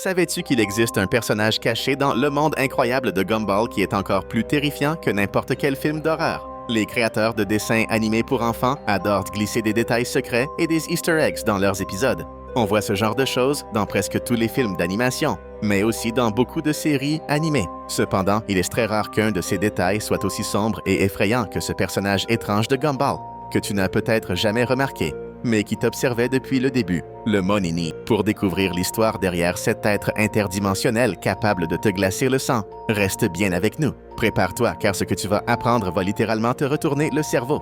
Savais-tu qu'il existe un personnage caché dans le monde incroyable de Gumball qui est encore plus terrifiant que n'importe quel film d'horreur? Les créateurs de dessins animés pour enfants adorent glisser des détails secrets et des Easter eggs dans leurs épisodes. On voit ce genre de choses dans presque tous les films d'animation, mais aussi dans beaucoup de séries animées. Cependant, il est très rare qu'un de ces détails soit aussi sombre et effrayant que ce personnage étrange de Gumball, que tu n'as peut-être jamais remarqué, mais qui t'observait depuis le début, le Monini. Pour découvrir l'histoire derrière cet être interdimensionnel capable de te glacer le sang, reste bien avec nous. Prépare-toi, car ce que tu vas apprendre va littéralement te retourner le cerveau.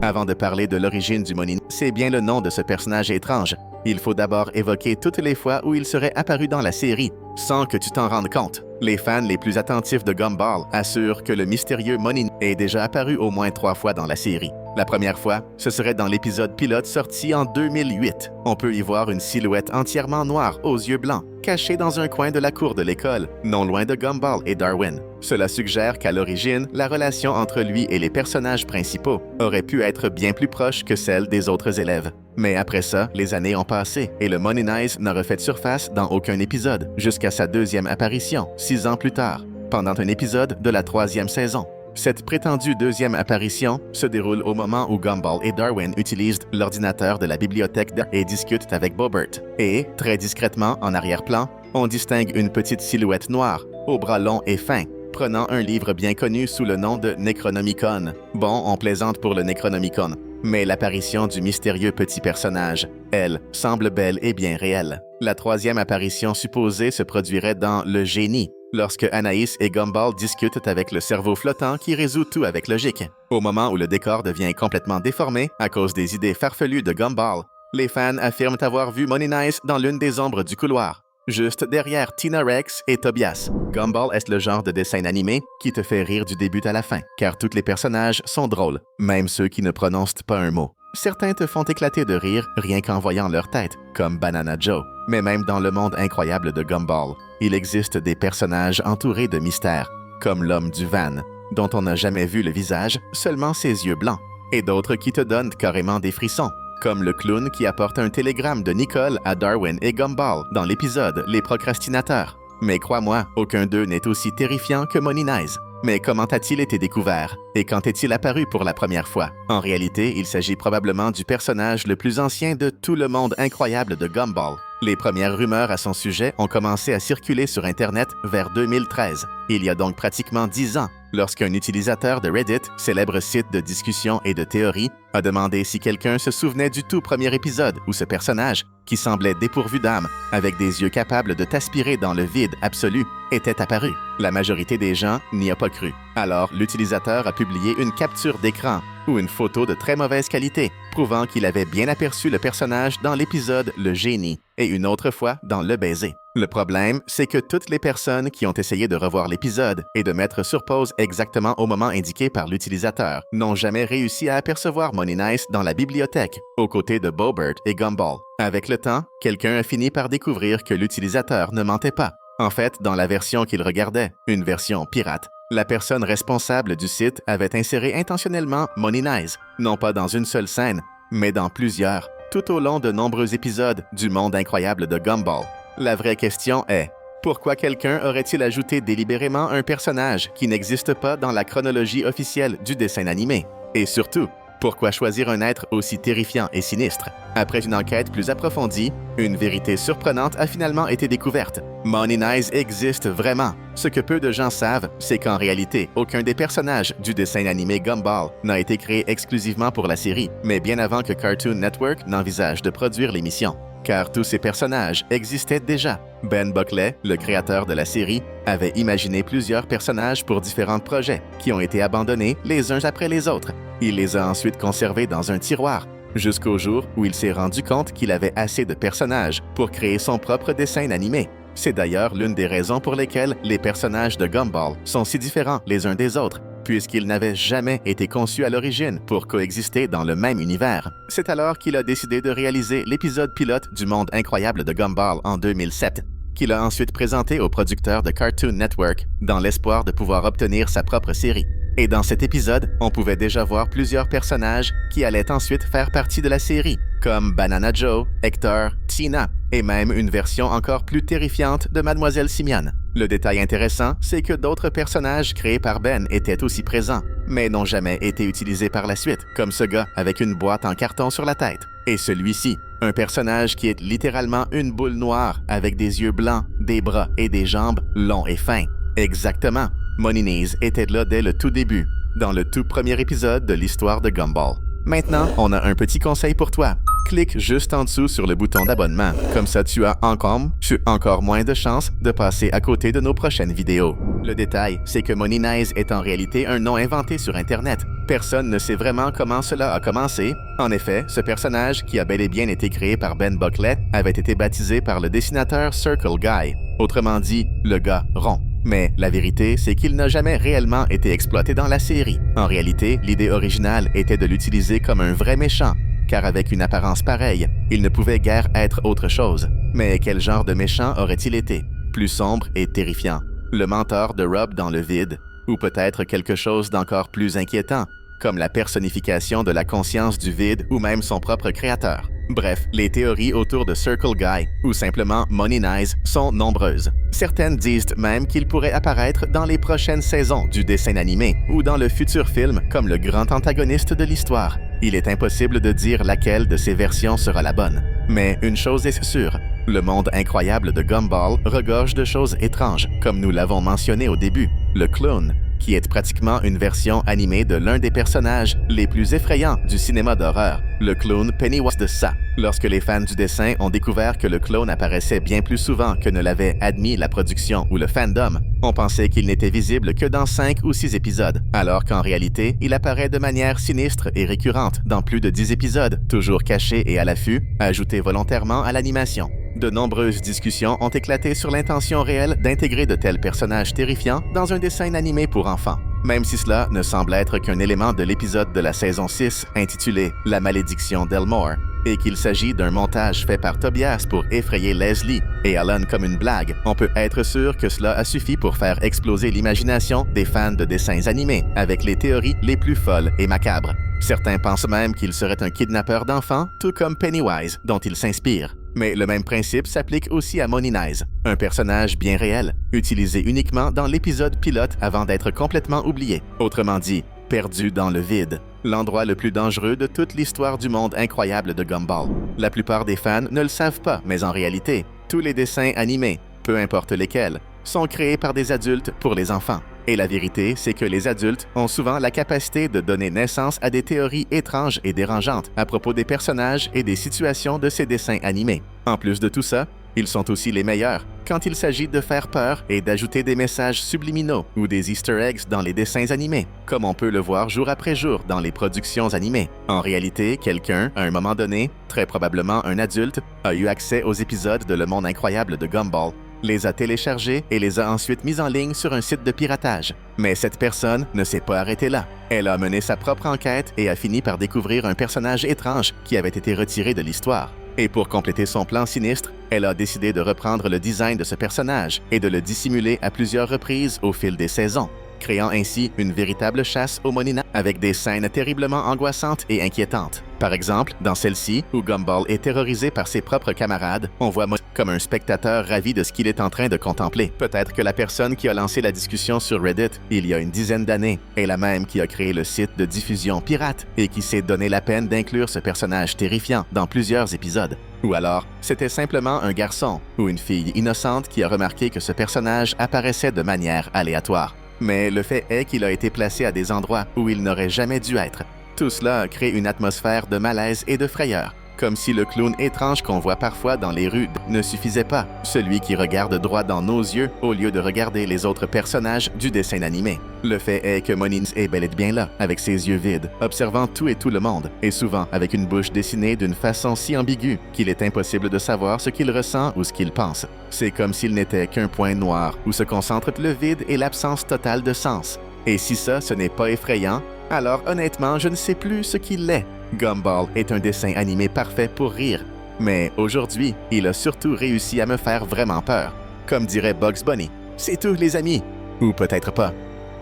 Avant de parler de l'origine du Monini, c'est bien le nom de ce personnage étrange. Il faut d'abord évoquer toutes les fois où il serait apparu dans la série, sans que tu t'en rendes compte. Les fans les plus attentifs de Gumball assurent que le mystérieux Monini est déjà apparu au moins 3 fois dans la série. La première fois, ce serait dans l'épisode pilote sorti en 2008. On peut y voir une silhouette entièrement noire aux yeux blancs, cachée dans un coin de la cour de l'école, non loin de Gumball et Darwin. Cela suggère qu'à l'origine, la relation entre lui et les personnages principaux aurait pu être bien plus proche que celle des autres élèves. Mais après ça, les années ont passé et le Moninize n'a refait surface dans aucun épisode, jusqu'à sa deuxième apparition, 6 ans plus tard, pendant un épisode de la 3e saison. Cette prétendue deuxième apparition se déroule au moment où Gumball et Darwin utilisent l'ordinateur de la bibliothèque et discutent avec Bobbert. Et, très discrètement, en arrière-plan, on distingue une petite silhouette noire, aux bras longs et fins, prenant un livre bien connu sous le nom de Necronomicon. Bon, on plaisante pour le Necronomicon, mais l'apparition du mystérieux petit personnage, elle, semble belle et bien réelle. La 3e apparition supposée se produirait dans Le Génie, lorsque Anaïs et Gumball discutent avec le cerveau flottant qui résout tout avec logique. Au moment où le décor devient complètement déformé à cause des idées farfelues de Gumball, les fans affirment avoir vu Moninize dans l'une des ombres du couloir, juste derrière Tina Rex et Tobias. Gumball est le genre de dessin animé qui te fait rire du début à la fin, car tous les personnages sont drôles, même ceux qui ne prononcent pas un mot. Certains te font éclater de rire rien qu'en voyant leur tête, comme Banana Joe. Mais même dans le monde incroyable de Gumball, il existe des personnages entourés de mystères, comme l'homme du van, dont on n'a jamais vu le visage, seulement ses yeux blancs, et d'autres qui te donnent carrément des frissons, comme le clown qui apporte un télégramme de Nicole à Darwin et Gumball dans l'épisode Les Procrastinateurs. Mais crois-moi, aucun d'eux n'est aussi terrifiant que Moninize. Mais comment a-t-il été découvert? Et quand est-il apparu pour la première fois? En réalité, il s'agit probablement du personnage le plus ancien de tout le monde incroyable de Gumball. Les premières rumeurs à son sujet ont commencé à circuler sur Internet vers 2013, il y a donc pratiquement 10 ans, lorsqu'un utilisateur de Reddit, célèbre site de discussion et de théorie, a demandé si quelqu'un se souvenait du tout premier épisode où ce personnage, qui semblait dépourvu d'âme, avec des yeux capables de t'aspirer dans le vide absolu, était apparu. La majorité des gens n'y a pas cru. Alors, l'utilisateur a publié une capture d'écran ou une photo de très mauvaise qualité, prouvant qu'il avait bien aperçu le personnage dans l'épisode Le Génie et une autre fois dans Le Baiser. Le problème, c'est que toutes les personnes qui ont essayé de revoir l'épisode et de mettre sur pause exactement au moment indiqué par l'utilisateur n'ont jamais réussi à apercevoir Moninize dans la bibliothèque, aux côtés de Bobbert et Gumball. Avec le temps, quelqu'un a fini par découvrir que l'utilisateur ne mentait pas. En fait, dans la version qu'il regardait, une version pirate, la personne responsable du site avait inséré intentionnellement Moninize, non pas dans une seule scène, mais dans plusieurs, tout au long de nombreux épisodes du monde incroyable de Gumball. La vraie question est, pourquoi quelqu'un aurait-il ajouté délibérément un personnage qui n'existe pas dans la chronologie officielle du dessin animé? Et surtout, pourquoi choisir un être aussi terrifiant et sinistre? Après une enquête plus approfondie, une vérité surprenante a finalement été découverte. Moninize existe vraiment. Ce que peu de gens savent, c'est qu'en réalité, aucun des personnages du dessin animé Gumball n'a été créé exclusivement pour la série, mais bien avant que Cartoon Network n'envisage de produire l'émission. Car tous ces personnages existaient déjà. Ben Buckley, le créateur de la série, avait imaginé plusieurs personnages pour différents projets, qui ont été abandonnés les uns après les autres. Il les a ensuite conservés dans un tiroir, jusqu'au jour où il s'est rendu compte qu'il avait assez de personnages pour créer son propre dessin animé. C'est d'ailleurs l'une des raisons pour lesquelles les personnages de Gumball sont si différents les uns des autres, puisqu'ils n'avaient jamais été conçus à l'origine pour coexister dans le même univers. C'est alors qu'il a décidé de réaliser l'épisode pilote du monde incroyable de Gumball en 2007, qu'il a ensuite présenté aux producteurs de Cartoon Network dans l'espoir de pouvoir obtenir sa propre série. Et dans cet épisode, on pouvait déjà voir plusieurs personnages qui allaient ensuite faire partie de la série, comme Banana Joe, Hector, Tina, et même une version encore plus terrifiante de Mademoiselle Simian. Le détail intéressant, c'est que d'autres personnages créés par Ben étaient aussi présents, mais n'ont jamais été utilisés par la suite, comme ce gars avec une boîte en carton sur la tête. Et celui-ci, un personnage qui est littéralement une boule noire avec des yeux blancs, des bras et des jambes longs et fins. Exactement. Money Knees était là dès le tout début, dans le tout premier épisode de l'histoire de Gumball. Maintenant, on a un petit conseil pour toi. Clique juste en dessous sur le bouton d'abonnement. Comme ça, tu as encore moins de chances de passer à côté de nos prochaines vidéos. Le détail, c'est que Money Knees est en réalité un nom inventé sur Internet. Personne ne sait vraiment comment cela a commencé. En effet, ce personnage, qui a bel et bien été créé par Ben Buckley, avait été baptisé par le dessinateur Circle Guy, autrement dit, le gars rond. Mais la vérité, c'est qu'il n'a jamais réellement été exploité dans la série. En réalité, l'idée originale était de l'utiliser comme un vrai méchant, car avec une apparence pareille, il ne pouvait guère être autre chose. Mais quel genre de méchant aurait-il été? Plus sombre et terrifiant. Le mentor de Rob dans le vide, ou peut-être quelque chose d'encore plus inquiétant, comme la personnification de la conscience du vide ou même son propre créateur. Bref, les théories autour de Circle Guy, ou simplement Money Knees, sont nombreuses. Certaines disent même qu'il pourrait apparaître dans les prochaines saisons du dessin animé, ou dans le futur film comme le grand antagoniste de l'histoire. Il est impossible de dire laquelle de ces versions sera la bonne. Mais une chose est sûre, le monde incroyable de Gumball regorge de choses étranges, comme nous l'avons mentionné au début, le clown, qui est pratiquement une version animée de l'un des personnages les plus effrayants du cinéma d'horreur, le clown Pennywise de Ça. Lorsque les fans du dessin ont découvert que le clown apparaissait bien plus souvent que ne l'avait admis la production ou le fandom, on pensait qu'il n'était visible que dans 5 ou 6 épisodes, alors qu'en réalité, il apparaît de manière sinistre et récurrente dans plus de 10 épisodes, toujours caché et à l'affût, ajouté volontairement à l'animation. De nombreuses discussions ont éclaté sur l'intention réelle d'intégrer de tels personnages terrifiants dans un dessin animé pour enfants, même si cela ne semble être qu'un élément de l'épisode de la saison 6 intitulé « La malédiction d'Elmore » et qu'il s'agit d'un montage fait par Tobias pour effrayer Leslie et Alan comme une blague. On peut être sûr que cela a suffi pour faire exploser l'imagination des fans de dessins animés avec les théories les plus folles et macabres. Certains pensent même qu'il serait un kidnappeur d'enfants, tout comme Pennywise, dont il s'inspire. Mais le même principe s'applique aussi à Money Knees, un personnage bien réel, utilisé uniquement dans l'épisode pilote avant d'être complètement oublié. Autrement dit, perdu dans le vide, l'endroit le plus dangereux de toute l'histoire du monde incroyable de Gumball. La plupart des fans ne le savent pas, mais en réalité, tous les dessins animés, peu importe lesquels, sont créés par des adultes pour les enfants. Et la vérité, c'est que les adultes ont souvent la capacité de donner naissance à des théories étranges et dérangeantes à propos des personnages et des situations de ces dessins animés. En plus de tout ça, ils sont aussi les meilleurs quand il s'agit de faire peur et d'ajouter des messages subliminaux ou des Easter eggs dans les dessins animés, comme on peut le voir jour après jour dans les productions animées. En réalité, quelqu'un, à un moment donné, très probablement un adulte, a eu accès aux épisodes de Le Monde Incroyable de Gumball, les a téléchargés et les a ensuite mis en ligne sur un site de piratage. Mais cette personne ne s'est pas arrêtée là. Elle a mené sa propre enquête et a fini par découvrir un personnage étrange qui avait été retiré de l'histoire. Et pour compléter son plan sinistre, elle a décidé de reprendre le design de ce personnage et de le dissimuler à plusieurs reprises au fil des saisons, créant ainsi une véritable chasse aux Money Knees avec des scènes terriblement angoissantes et inquiétantes. Par exemple, dans celle-ci, où Gumball est terrorisé par ses propres camarades, on voit Money comme un spectateur ravi de ce qu'il est en train de contempler. Peut-être que la personne qui a lancé la discussion sur Reddit il y a une dizaine d'années est la même qui a créé le site de diffusion pirate et qui s'est donné la peine d'inclure ce personnage terrifiant dans plusieurs épisodes. Ou alors, c'était simplement un garçon ou une fille innocente qui a remarqué que ce personnage apparaissait de manière aléatoire. Mais le fait est qu'il a été placé à des endroits où il n'aurait jamais dû être. Tout cela crée une atmosphère de malaise et de frayeur, comme si le clown étrange qu'on voit parfois dans les rues ne suffisait pas, celui qui regarde droit dans nos yeux au lieu de regarder les autres personnages du dessin animé. Le fait est que Money Knees est bel et bien là, avec ses yeux vides, observant tout et tout le monde, et souvent avec une bouche dessinée d'une façon si ambiguë qu'il est impossible de savoir ce qu'il ressent ou ce qu'il pense. C'est comme s'il n'était qu'un point noir où se concentrent le vide et l'absence totale de sens. Et si ça, ce n'est pas effrayant, alors honnêtement, je ne sais plus ce qu'il est. Gumball est un dessin animé parfait pour rire, mais aujourd'hui, il a surtout réussi à me faire vraiment peur. Comme dirait Bugs Bunny, c'est tout les amis, ou peut-être pas.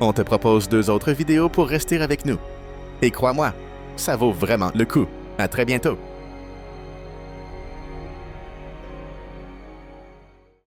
On te propose 2 autres vidéos pour rester avec nous. Et crois-moi, ça vaut vraiment le coup. À très bientôt!